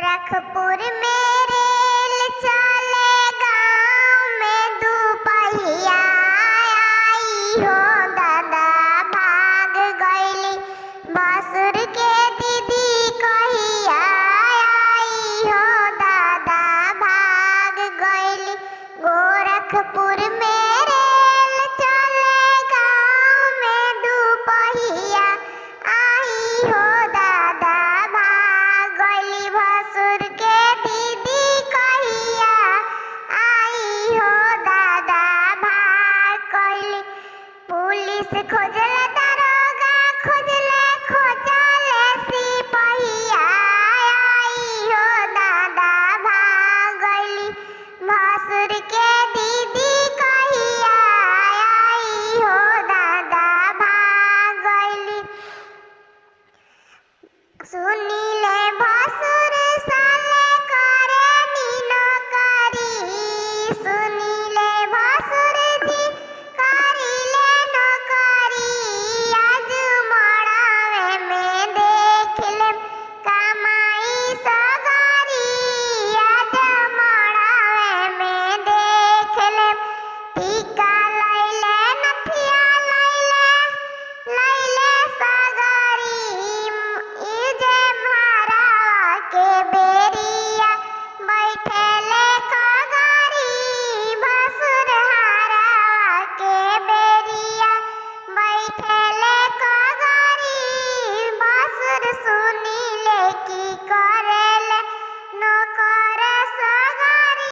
गोरखपुर में रेल चले, गाँव में दुपहिया आई हो दादा भाग गईली, बसुर के दीदी कहिया आई हो दादा भाग गईली। गोरखपुर में रेल चले, गाँव में दुपहिया आई हो दादा भाग गईली, भसुर के दीदी कहिया आई हो दादा भाग गईली। पुलिस